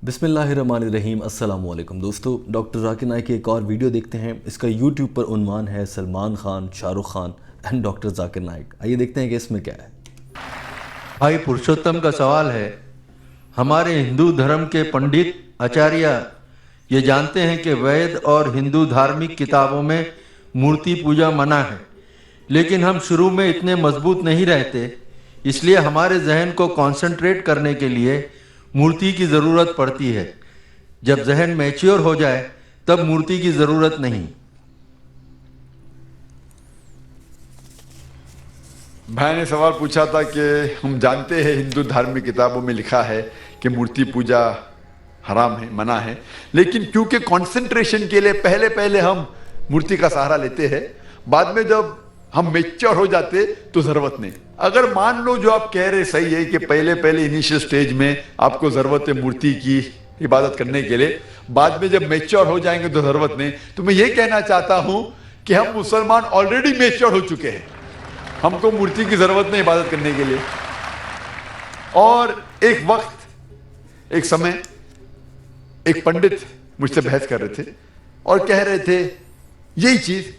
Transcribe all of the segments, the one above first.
बिस्मिल्लाहिर्रहमानिर्रहीम। अस्सलाम वालेकुम दोस्तों, डॉक्टर जाकिर नाइक की एक और वीडियो देखते हैं। इसका यूट्यूब पर उन्वान है सलमान खान, शाहरुख खान एंड डॉक्टर जाकिर नाइक। आइए देखते हैं कि इसमें क्या है। भाई पुरुषोत्तम का सवाल है, हमारे हिंदू धर्म के पंडित आचार्य ये जानते हैं कि वैद और हिंदू धार्मिक किताबों में मूर्ति पूजा मना है, लेकिन हम शुरू में इतने मजबूत नहीं रहते, इसलिए हमारे जहन को कंसंट्रेट करने के लिए मूर्ति की ज़रूरत पड़ती है। जब जहन मैच्योर हो जाए तब मूर्ति की ज़रूरत नहीं। भाई ने सवाल पूछा था कि हम जानते हैं हिंदू धार्मिक किताबों में लिखा है कि मूर्ति पूजा हराम है, मना है, लेकिन क्योंकि कंसंट्रेशन के लिए पहले पहले हम मूर्ति का सहारा लेते हैं, बाद में जब हम मैच्योर हो जाते तो जरूरत नहीं। अगर मान लो जो आप कह रहे सही है कि पहले पहले इनिशियल स्टेज में आपको जरूरत है मूर्ति की इबादत करने के लिए, बाद में जब मैच्योर हो जाएंगे तो जरूरत नहीं, तो मैं ये कहना चाहता हूं कि हम मुसलमान ऑलरेडी मैच्योर हो चुके हैं, हमको मूर्ति की जरूरत नहीं इबादत करने के लिए। और एक वक्त एक समय एक पंडित मुझसे बहस कर रहे थे और कह रहे थे यही चीज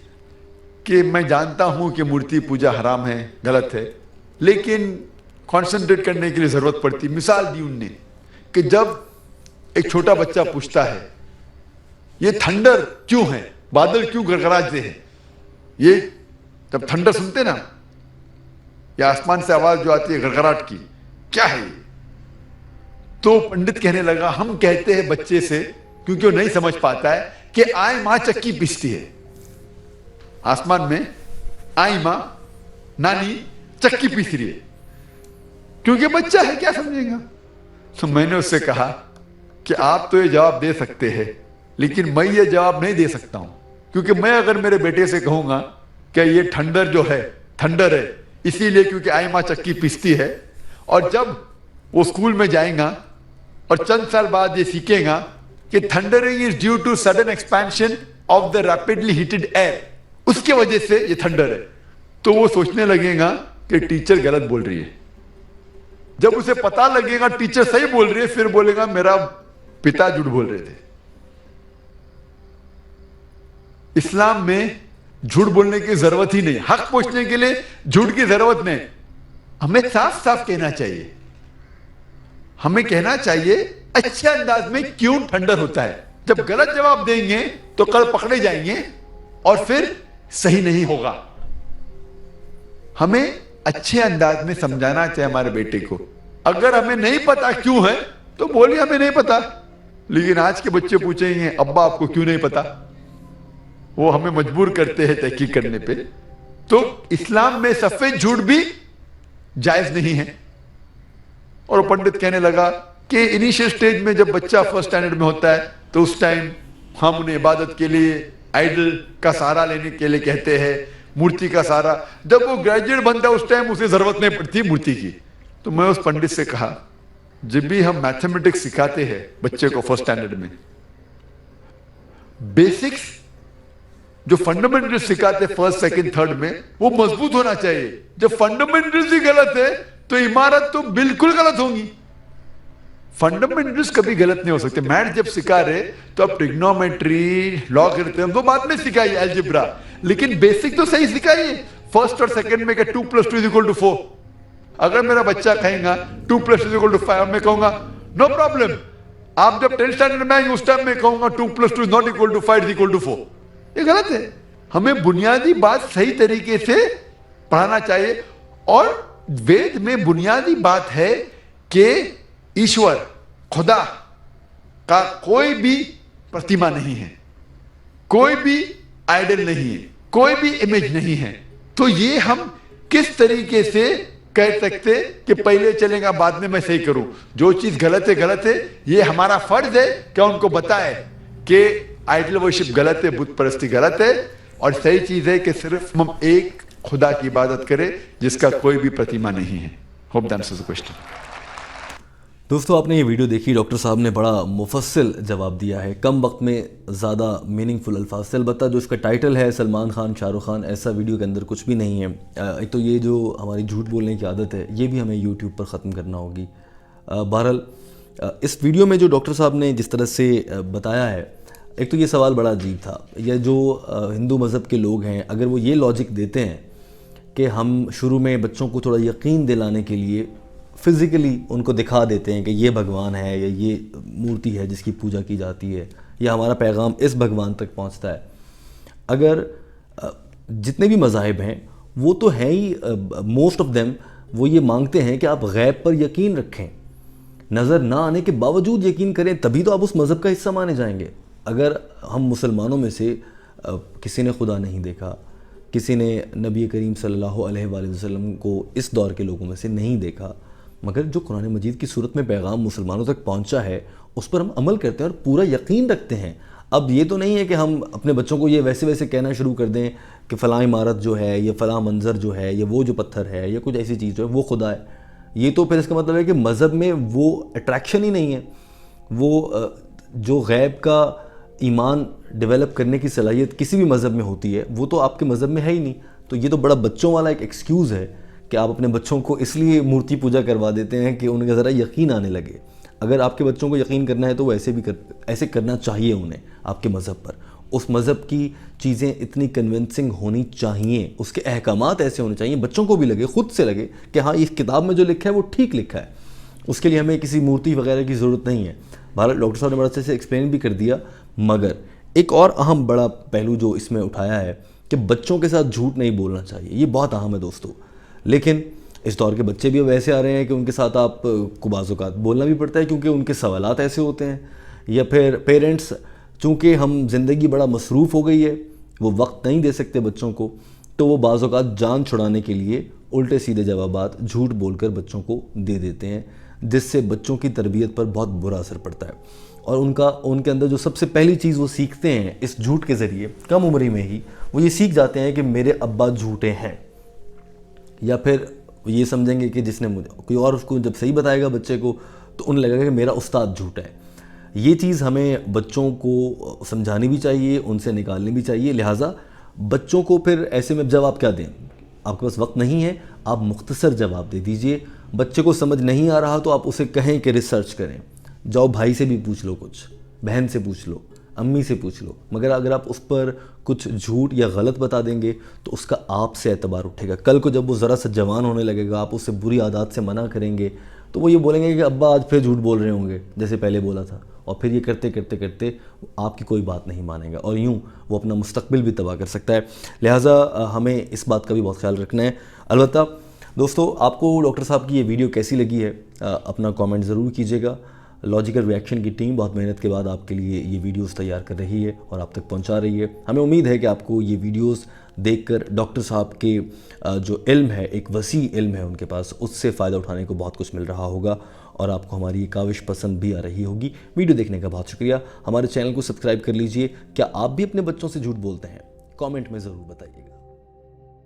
कि मैं जानता हूं कि मूर्ति पूजा हराम है, गलत है, लेकिन कंसंट्रेट करने के लिए जरूरत पड़ती। मिसाल दी उनने कि जब एक छोटा बच्चा पूछता है ये थंडर क्यों है, बादल क्यों गड़गड़ाते हैं, ये जब थंडर सुनते ना, या आसमान से आवाज जो आती है गड़गड़ाहट की, क्या है ये? तो पंडित कहने लगा हम कहते हैं बच्चे से, क्योंकि वो नहीं समझ पाता है, कि आय मां चक्की पीसती है। आसमान में आई मां, नानी चक्की पीस रही है, क्योंकि बच्चा है, क्या समझेगा। तो मैंने उससे कहा कि आप तो ये जवाब दे सकते हैं, लेकिन मैं ये जवाब नहीं दे सकता हूं, क्योंकि मैं अगर मेरे बेटे से कहूंगा कि ये ठंडर जो है थंडर है इसीलिए क्योंकि आई मां चक्की पीसती है, और जब वो स्कूल में जाएगा और चंद साल बाद ये सीखेगा कि thundering is due to sudden expansion of the rapidly heated air, उसके वजह से ये थंडर है, तो वो सोचने लगेगा कि टीचर गलत बोल रही है। जब उसे पता लगेगा टीचर सही बोल रही है, फिर बोलेगा मेरा पिता झूठ बोल रहे थे। इस्लाम में झूठ बोलने की जरूरत ही नहीं, हक पूछने के लिए झूठ की जरूरत नहीं। हमें साफ साफ कहना चाहिए, हमें कहना चाहिए अच्छे अंदाज में क्यों ठंडर होता है। जब गलत जवाब देंगे तो कल पकड़े जाएंगे और फिर सही नहीं होगा। हमें अच्छे अंदाज में समझाना चाहिए हमारे बेटे को। अगर हमें नहीं पता क्यों है तो बोलिए हमें नहीं पता, लेकिन आज के बच्चे पूछेंगे अब्बा आपको क्यों नहीं पता, वो हमें मजबूर करते हैं तहकीक करने पे। तो इस्लाम में सफेद झूठ भी जायज नहीं है। और पंडित कहने लगा कि इनिशियल स्टेज में जब बच्चा फर्स्ट स्टैंडर्ड में होता है तो उस टाइम हम उन्हें इबादत के लिए आइडल का सहारा लेने के लिए कहते हैं, मूर्ति का सहारा। जब वो ग्रेजुएट बनता है उस टाइम उसे जरूरत नहीं पड़ती मूर्ति की। तो मैं उस पंडित से कहा जब भी हम मैथमेटिक्स सिखाते हैं बच्चे को फर्स्ट स्टैंडर्ड में, बेसिक्स जो फंडामेंटल सिखाते हैं फर्स्ट सेकंड थर्ड में, वो मजबूत होना चाहिए। जब फंडामेंटल्स ही गलत है तो इमारत तो बिल्कुल गलत होगी। फंडामेंटल्स कभी गलत नहीं हो सकते। मैथ जब सिखा रहे तो आप ट्रिग्नोमेट्री, लॉगरिथम तो बाद में सिखाइए, अलजेब्रा, लेकिन बेसिक तो सही सिखाइए। फर्स्ट और सेकंड में 2 + 2 = 4। अगर मेरा बच्चा कहेगा 2 + 2 = 5, मैं कहूंगा नो प्रॉब्लम। आप जब 10th स्टैंडर्ड में आएंगे उस टाइम में कहूंगा 2 + 2 ≠ 5 = 4। ये गलत है। हमें बुनियादी बात सही तरीके से पढ़ाना चाहिए। और वेद में बुनियादी बात है कि ईश्वर, खुदा का कोई भी प्रतिमा नहीं है, कोई भी आइडल नहीं है, कोई भी इमेज नहीं है। तो ये हम किस तरीके से कह सकते कि पहले चलेगा बाद में मैं सही करूं। जो चीज गलत है, ये हमारा फर्ज है कि उनको बताए कि आइडल वर्शिप गलत है, बुत परस्ती गलत है, और सही चीज है कि सिर्फ हम एक खुदा की इबादत करें जिसका कोई भी प्रतिमा नहीं है। Hope that answers the question. दोस्तों आपने ये वीडियो देखी, डॉक्टर साहब ने बड़ा मुफस्सिल जवाब दिया है, कम वक्त में ज़्यादा मीनिंगफुल अल्फाज से। अलबत्ता जो इसका टाइटल है सलमान खान शाहरुख खान, ऐसा वीडियो के अंदर कुछ भी नहीं है। एक तो ये जो हमारी झूठ बोलने की आदत है ये भी हमें यूट्यूब पर ख़त्म करना होगी। बहरहाल इस वीडियो में जो डॉक्टर साहब ने जिस तरह से बताया है, एक तो ये सवाल बड़ा अजीब था। या जो हिंदू मज़हब के लोग हैं, अगर वो ये लॉजिक देते हैं कि हम शुरू में बच्चों को थोड़ा यकीन दिलाने के लिए फ़िज़िकली उनको दिखा देते हैं कि ये भगवान है या ये मूर्ति है जिसकी पूजा की जाती है, या हमारा पैगाम इस भगवान तक पहुंचता है। अगर जितने भी मज़ाहिब हैं वो तो हैं ही, मोस्ट ऑफ देम वो ये मांगते हैं कि आप गैब पर यकीन रखें, नज़र ना आने के बावजूद यकीन करें, तभी तो आप उस मज़हब का हिस्सा माने जाएंगे। अगर हम मुसलमानों में से किसी ने खुदा नहीं देखा, किसी ने नबी करीम सल्लल्लाहु अलैहि वसल्लम को इस दौर के लोगों में से नहीं देखा, मगर जो कुरान मजीद की सूरत में पैगाम मुसलमानों तक पहुंचा है उस पर हम अमल करते हैं और पूरा यकीन रखते हैं। अब ये तो नहीं है कि हम अपने बच्चों को ये वैसे वैसे कहना शुरू कर दें कि फ़लाँ इमारत जो है, या फ़लाँ मंज़र जो है, या वो जो पत्थर है, या कुछ ऐसी चीज़ जो है वो खुदा है। ये तो फिर इसका मतलब है कि मज़हब में वो अट्रैक्शन ही नहीं है, वो जो गैब का ईमान डेवलप करने की सलाहियत किसी भी मज़हब में होती है वो तो आपके मज़हब में है ही नहीं। तो ये तो बड़ा बच्चों वाला एक एक्सक्यूज़ है कि आप अपने बच्चों को इसलिए मूर्ति पूजा करवा देते हैं कि उनका ज़रा यकीन आने लगे। अगर आपके बच्चों को यकीन करना है तो वो ऐसे करना चाहिए उन्हें आपके मज़हब पर। उस मज़हब की चीज़ें इतनी कन्विंसिंग होनी चाहिए, उसके अहकामात ऐसे होने चाहिए, बच्चों को भी लगे, ख़ुद से लगे कि हाँ इस किताब में जो लिखा है वो ठीक लिखा है। उसके लिए हमें किसी मूर्ति वगैरह की ज़रूरत नहीं है। भारत डॉक्टर साहब ने बड़ा अच्छे से एक्सप्लेन भी कर दिया। मगर एक और अहम बड़ा पहलू जो इसमें उठाया है कि बच्चों के साथ झूठ नहीं बोलना चाहिए। ये बहुत अहम है दोस्तों। लेकिन इस दौर के बच्चे भी अब ऐसे आ रहे हैं कि उनके साथ आपको बाज़-औक़ात बोलना भी पड़ता है, क्योंकि उनके सवालात ऐसे होते हैं, या फिर पेरेंट्स, चूँकि हम ज़िंदगी बड़ा मसरूफ़ हो गई है, वो वक्त नहीं दे सकते बच्चों को, तो वो बाज़-औक़ात जान छुड़ाने के लिए उल्टे सीधे जवाबात झूठ बोलकर बच्चों को दे देते हैं, जिससे बच्चों की तरबियत पर बहुत बुरा असर पड़ता है। और उनके अंदर जो सबसे पहली चीज़ वो सीखते हैं इस झूठ के ज़रिए, कम उम्र में ही वो ये सीख जाते हैं कि मेरे अब्बा झूठे हैं, या फिर ये समझेंगे कि जिसने मुझे कोई और उसको जब सही बताएगा बच्चे को तो उन्हें लगेगा कि मेरा उस्ताद झूठा है। ये चीज़ हमें बच्चों को समझानी भी चाहिए, उनसे निकालनी भी चाहिए। लिहाजा बच्चों को फिर ऐसे में जवाब क्या दें, आपके पास वक्त नहीं है, आप मुख्तसर जवाब दे दीजिए। बच्चे को समझ नहीं आ रहा तो आप उसे कहें कि रिसर्च करें, जाओ भाई से भी पूछ लो, कुछ बहन से पूछ लो, अम्मी से पूछ लो। मगर अगर आप उस पर कुछ झूठ या गलत बता देंगे तो उसका आपसे एतबार उठेगा। कल को जब वो ज़रा सा जवान होने लगेगा, आप उससे बुरी आदत से मना करेंगे तो वो ये बोलेंगे कि अब्बा आज फिर झूठ बोल रहे होंगे जैसे पहले बोला था, और फिर ये करते करते करते आपकी कोई बात नहीं मानेगा, और यूँ वो अपना मुस्तकबिल भी तबाह कर सकता है। लिहाजा हमें इस बात का भी बहुत ख्याल रखना है। अलबत्ता दोस्तों, आपको डॉक्टर साहब की ये वीडियो कैसी लगी है अपना कमेंट ज़रूर कीजिएगा। लॉजिकल रिएक्शन की टीम बहुत मेहनत के बाद आपके लिए ये वीडियोस तैयार कर रही है और आप तक पहुंचा रही है। हमें उम्मीद है कि आपको ये वीडियोस देखकर डॉक्टर साहब के जो इल्म है, एक वसी इल्म है उनके पास, उससे फ़ायदा उठाने को बहुत कुछ मिल रहा होगा और आपको हमारी ये काविश पसंद भी आ रही होगी। वीडियो देखने का बहुत शुक्रिया। हमारे चैनल को सब्सक्राइब कर लीजिए। क्या आप भी अपने बच्चों से झूठ बोलते हैं? कॉमेंट में ज़रूर बताइएगा।